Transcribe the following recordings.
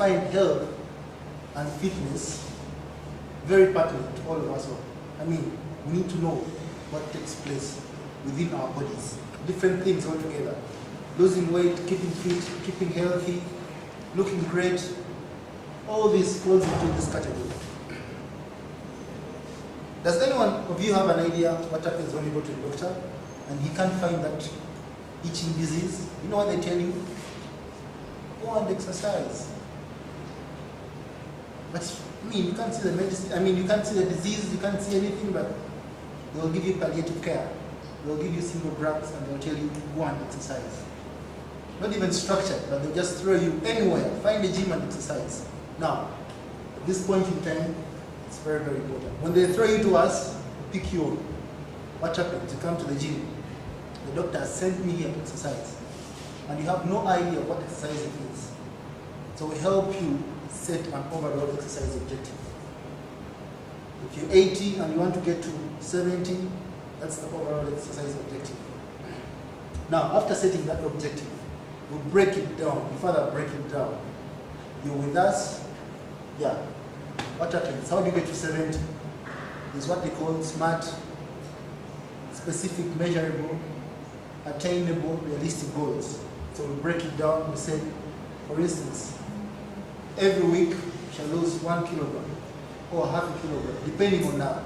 find health and fitness very pertinent to all of us. I mean, we need to know what takes place within our bodies. Different things altogether. Losing weight, keeping fit, keeping healthy, looking great. All this falls into this category. Does anyone of you have an idea what happens when you go to the doctor and he can't find that itching disease? You know what they tell you? Go and exercise. But I mean, you can't see the medicine. I mean, you can't see the disease. You can't see anything. But they'll give you palliative care. They'll give you single drugs and they'll tell you go and exercise. Not even structured, but they'll just throw you anywhere. Find a gym and exercise. Now, at this point in time, it's very, very important. When they throw you to us, pick you on. What happens? You come to the gym. The doctor has sent me here to exercise. And you have no idea what exercise it is. So we help you set an overall exercise objective. If you're 80 and you want to get to 70, that's the overall exercise objective. Now, after setting that objective, we'll break it down. We further break it down. You're with us? Yeah. What happens? How do you get to 70? Is what they call SMART, specific, measurable, attainable, realistic goals. So we break it down. We say, for instance, every week you shall lose 1 kilogram or half a kilogram, depending on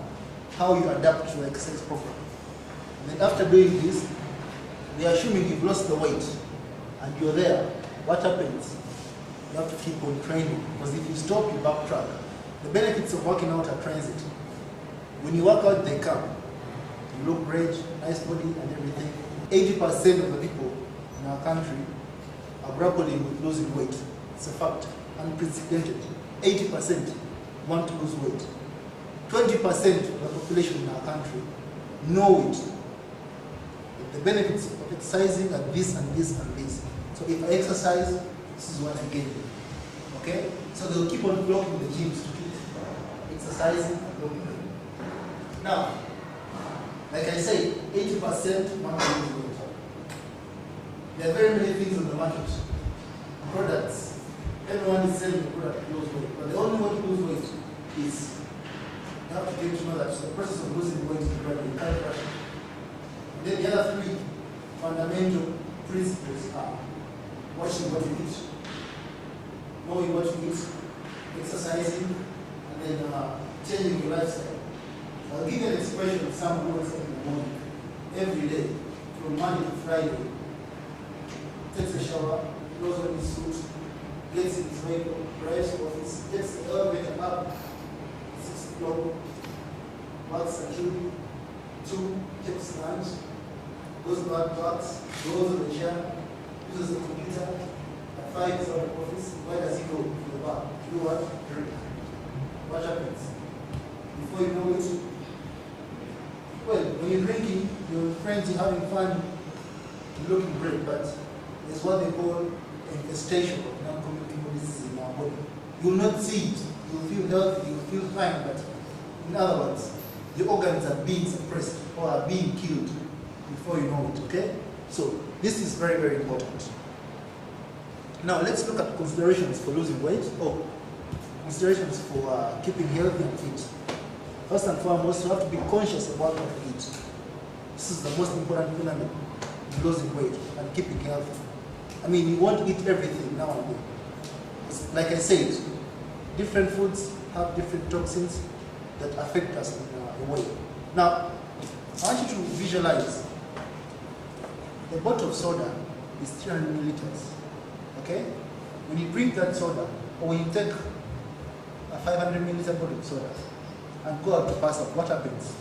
how you adapt to the exercise program. And then after doing this, they are assuming you've lost the weight and you're there. What happens? You have to keep on training, because if you stop, you backtrack. The benefits of working out are transit. When you work out, they come. You look great, nice body and everything. 80% of the people in our country are grappling with losing weight. It's a fact, unprecedented. 80% want to lose weight. 20% of the population in our country know it. The benefits of exercising are this and this and this. So if I exercise, this is what I gain. Okay? So they'll keep on blocking the gyms to keep exercising and blocking. Now, like I say, 80% want to lose weight. There are very many things on the market. Products. Everyone is selling a product to lose weight. But the only way to lose weight is you have to get to know that the process of losing weight is gradual. You can't rush it. And then the other three fundamental principles are watching what you eat, knowing what you eat, exercising, and then changing your lifestyle. I'll give you an expression of some who wakes up in the morning, every day, from Monday to Friday, takes a shower, goes on his suit, gets in his vehicle, drives to office, gets the elevator up, 6 o'clock, works until 2, takes lunch, goes back, works, goes on the chair, uses the computer, at 5 is out of office. Where does he go? To the bar. Do what? Drink. What happens? Before you know it, well, when you're drinking, your friends are having fun, you're looking great, but it's what they call infestation of non-communicable diseases in our body. You will not see it. You will feel healthy, you will feel fine, but in other words, the organs are being suppressed or are being killed before you know it, okay? So this is very, very important. Now let's look at considerations for losing weight, or considerations for keeping healthy and fit. First and foremost, you have to be conscious about what you eat. This is the most important element in losing weight and keeping healthy. I mean, you won't eat everything now and then. Like I said, different foods have different toxins that affect us in a way. Now, I want you to visualize a bottle of soda is 300 milliliters. Okay? When you drink that soda, or when you take a 500 milliliter bottle of soda and go out to pass out, what happens?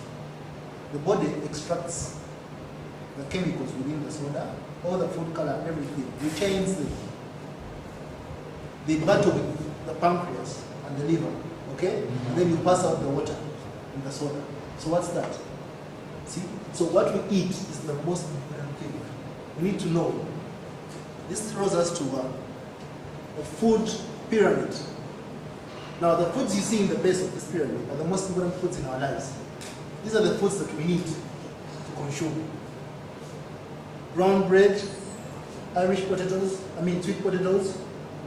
The body extracts the chemicals within the soda, all the food color, everything, retains them. They battle with the pancreas and the liver, okay? And then you pass out the water in the soda. So what's that? See? So what we eat is the most important thing. We need to know. This throws us to a food pyramid. Now the foods you see in the base of this pyramid are the most important foods in our lives. These are the foods that we need to consume. Brown bread, Irish potatoes, sweet potatoes,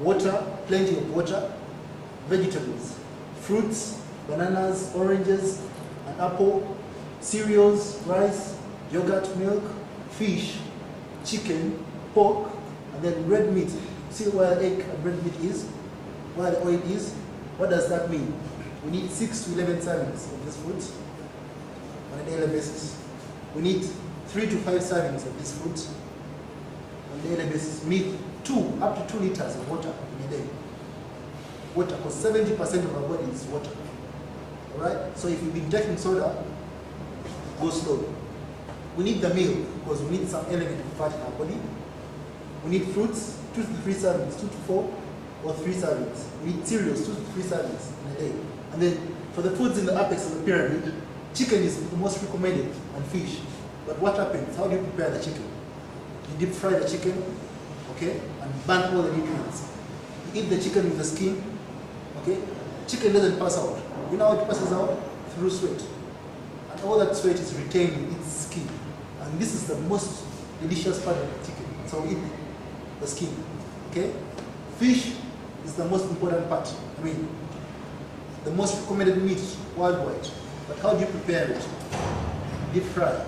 water, plenty of water, vegetables, fruits, bananas, oranges, an apple, cereals, rice, yogurt, milk, fish, chicken, pork, and then red meat. See where egg and red meat is, where the oil is. What does that mean? We need 6 to 11 servings of this food on a daily basis. We need 3 to 5 servings of this food on a daily basis. Meat, up to 2 liters of water in a day. Water, because 70% of our body is water. Alright? So if you've been taking soda, go slow. We need the milk because we need some element of fat in our body. We need fruits, 2 to 3 servings, 2 to 4 or 3 servings. We need cereals, 2 to 3 servings in a day. And then for the foods in the apex of the pyramid, chicken is the most recommended and fish. But what happens? How do you prepare the chicken? You deep fry the chicken, okay, and burn all the nutrients. You eat the chicken with the skin, okay? Chicken doesn't pass out. You know how it passes out? Through sweat. And all that sweat is retained in its skin. And this is the most delicious part of the chicken. So we eat the skin, okay? Fish is the most important part. I mean, the most recommended meat worldwide. But how do you prepare it? Deep fry.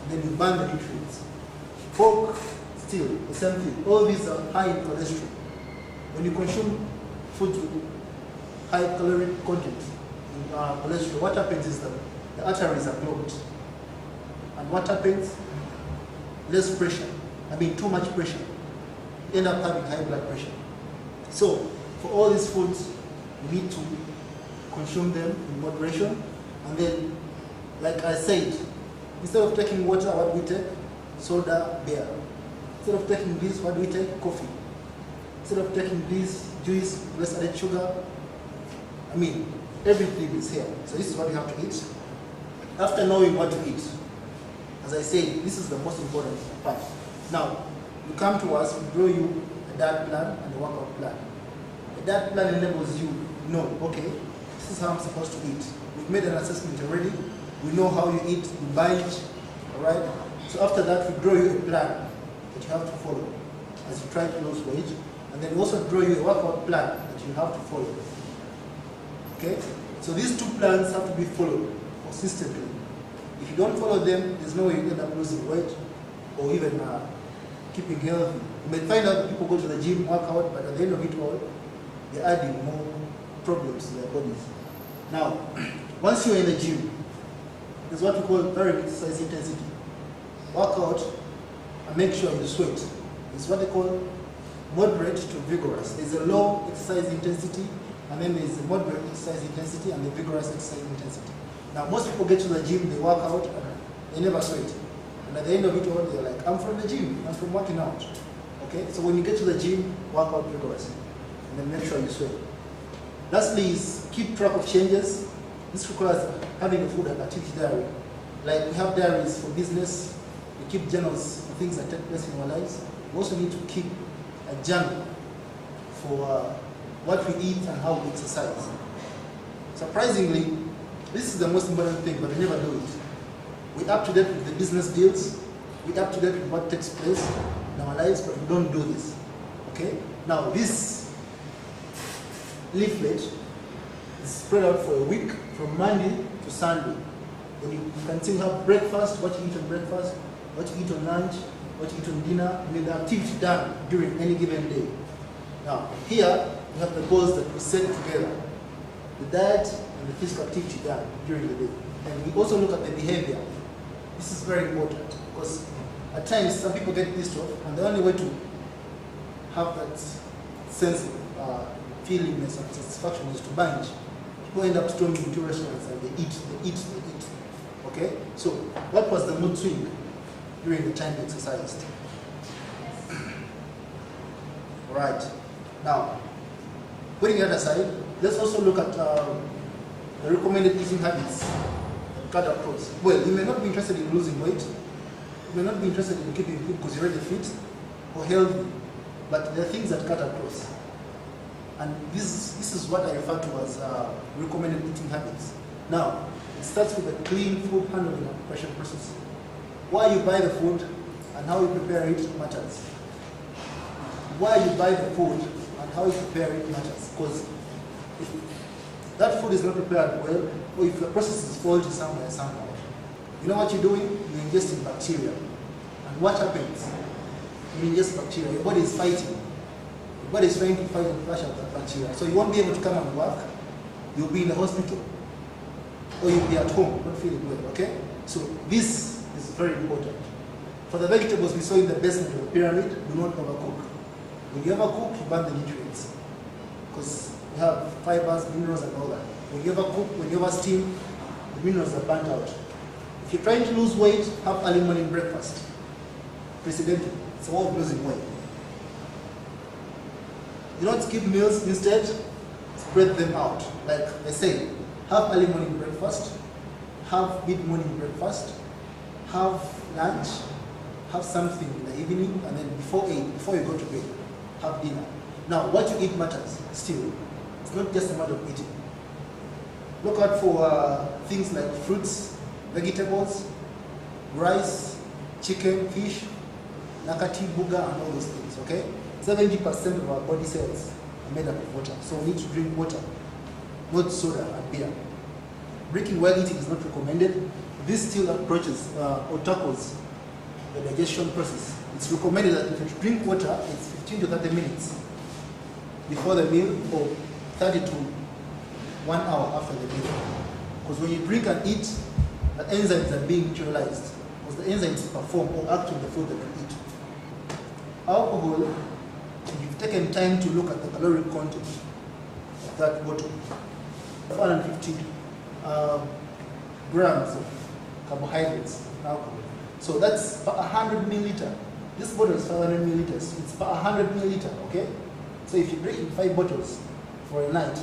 Then you burn the nutrients. Pork, still, the same thing. All these are high in cholesterol. When you consume food with high caloric content in cholesterol, what happens is that the arteries are clogged. And what happens? Less pressure. I mean, too much pressure. You end up having high blood pressure. So, for all these foods, we need to consume them in moderation. And then, like I said, instead of taking water, what do we take? Soda, beer. Instead of taking this, what do we take? Coffee. Instead of taking this, juice, less added sugar. I mean, everything is here. So this is what you have to eat. After knowing what to eat, as I said, this is the most important part. Now, you come to us, we draw you a diet plan and a workout plan. A diet plan enables you to know, okay, this is how I'm supposed to eat. We've made an assessment already. We know how you eat, you binge, all right? So after that, we draw you a plan that you have to follow as you try to lose weight. And then we also draw you a workout plan that you have to follow. Okay? So these 2 plans have to be followed consistently. If you don't follow them, there's no way you end up losing weight or even keeping healthy. You may find out people go to the gym, work out, but at the end of it all, they're adding more problems to their bodies. Now, once you're in the gym, there's what we call variable exercise intensity. Work out and make sure you sweat. It's what they call moderate to vigorous. There's a low exercise intensity, and then there's a moderate exercise intensity and the vigorous exercise intensity. Now, most people get to the gym, they work out, and they never sweat. And at the end of it all, they're like, I'm from the gym, I'm from working out. Okay? So when you get to the gym, work out vigorously. And then make sure you sweat. Lastly is keep track of changes. This requires having a food and activity diary. Like we have diaries for business, we keep journals for things that take place in our lives. We also need to keep a journal for what we eat and how we exercise. Surprisingly, this is the most important thing, but we never do it. We're up to date with the business deals, we're up to date with what takes place in our lives, but we don't do this. Okay? Now, this leaflet is spread out for a week from Monday to Sunday. Then you can see you have breakfast, what you eat on breakfast, what you eat on lunch, what you eat on dinner, and then the activity done during any given day. Now, here we have the goals that we set together, the diet and the physical activity done during the day. And we also look at the behavior. This is very important because at times some people get pissed off, and the only way to have that sense of feelingness and satisfaction is to binge. People end up storming into restaurants and they eat. Okay? So, what was the mood swing during the time you exercised? Alright. Now, putting that aside, let's also look at the recommended eating habits that cut across. Well, you may not be interested in losing weight, you may not be interested in keeping fit because you're already fit or healthy, but there are things that cut across. And this is what I refer to as recommended eating habits. Now, it starts with a clean food handling and preparation process. Why you buy the food and how you prepare it matters. Why you buy the food and how you prepare it matters. Because if that food is not prepared well, or if the process is faulty somewhere, somehow, you know what you're doing? You're ingesting bacteria. And what happens? You ingest bacteria, your body is fighting. Your body is trying to fight and flush out that bacteria. So you won't be able to come and work. You'll be in the hospital. Or you'll be at home, not feeling well, okay? So this is very important. For the vegetables we saw in the basement of the pyramid, do not overcook. When you overcook, you burn the nutrients. Because you have fibers, minerals, and all that. When you overcook, when you oversteam, the minerals are burnt out. If you're trying to lose weight, have early morning breakfast. Precedented. It's all losing weight. Do not skip meals, instead, spread them out. Like I say, have early morning breakfast, have mid-morning breakfast, have lunch, have something in the evening, and then before you go to bed, have dinner. Now, what you eat matters still. It's not just a matter of eating. Look out for things like fruits, vegetables, rice, chicken, fish, nakati, buga, and all those things, okay? 70% of our body cells are made up of water, so we need to drink water, not soda and beer. Drinking while eating is not recommended. This still approaches or tackles the digestion process. It's recommended that if you drink water, it's 15 to 30 minutes before the meal or 30 to 1 hour after the meal. Because when you drink and eat, the enzymes are being neutralized. Because the enzymes perform or act on the food that you eat. Alcohol, if you've taken time to look at the caloric content of that bottle, 450 grams of carbohydrates in alcohol. So that's per 100 milliliter. This bottle is 500 milliliters. It's per 100 milliliter, okay? So if you're drinking 5 bottles for a night,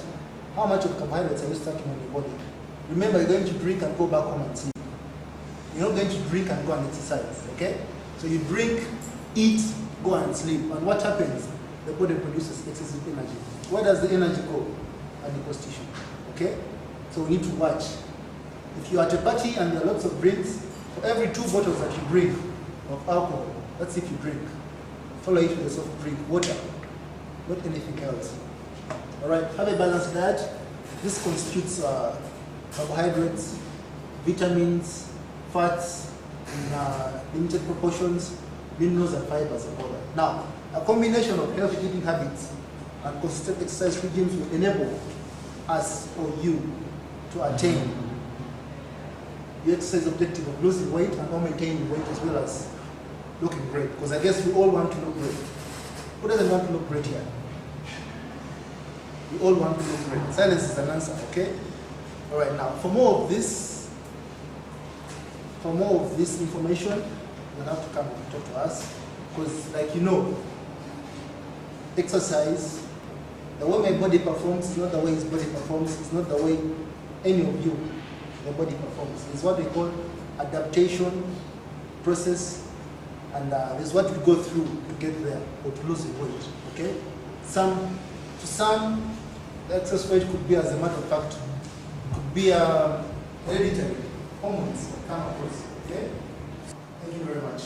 how much of carbohydrates are you stacking on your body? Remember, you're going to drink and go back home and sleep. You're not going to drink and go and exercise, okay? So you drink, eat, go and sleep. And what happens? The body produces excessive energy. Where does the energy go? Adipose tissue, okay? So we need to watch. If you're at a party and there are lots of drinks, for every 2 bottles that you drink of alcohol, that's if you drink, follow it with a soft drink, water, not anything else. All right, have a balanced diet. This constitutes carbohydrates, vitamins, fats in limited proportions, minerals and fibers and all that. Now, a combination of healthy eating habits and consistent exercise regimes will enable us or you to attain the exercise objective of losing weight and or maintaining weight as well as looking great. Because I guess we all want to look great. Who doesn't want to look great here? We all want to look great. Silence is an answer, okay? All right, now for more of this information, you'll have to come and talk to us. Because like you know, exercise, the way my body performs is not the way his body performs, it's not the way any of you, the body performs. It's what we call adaptation process, and it's what we go through to get there or to lose the weight, okay? To some, the excess weight could be, as a matter of fact, could be hereditary, hormones that come across, okay? Thank you very much.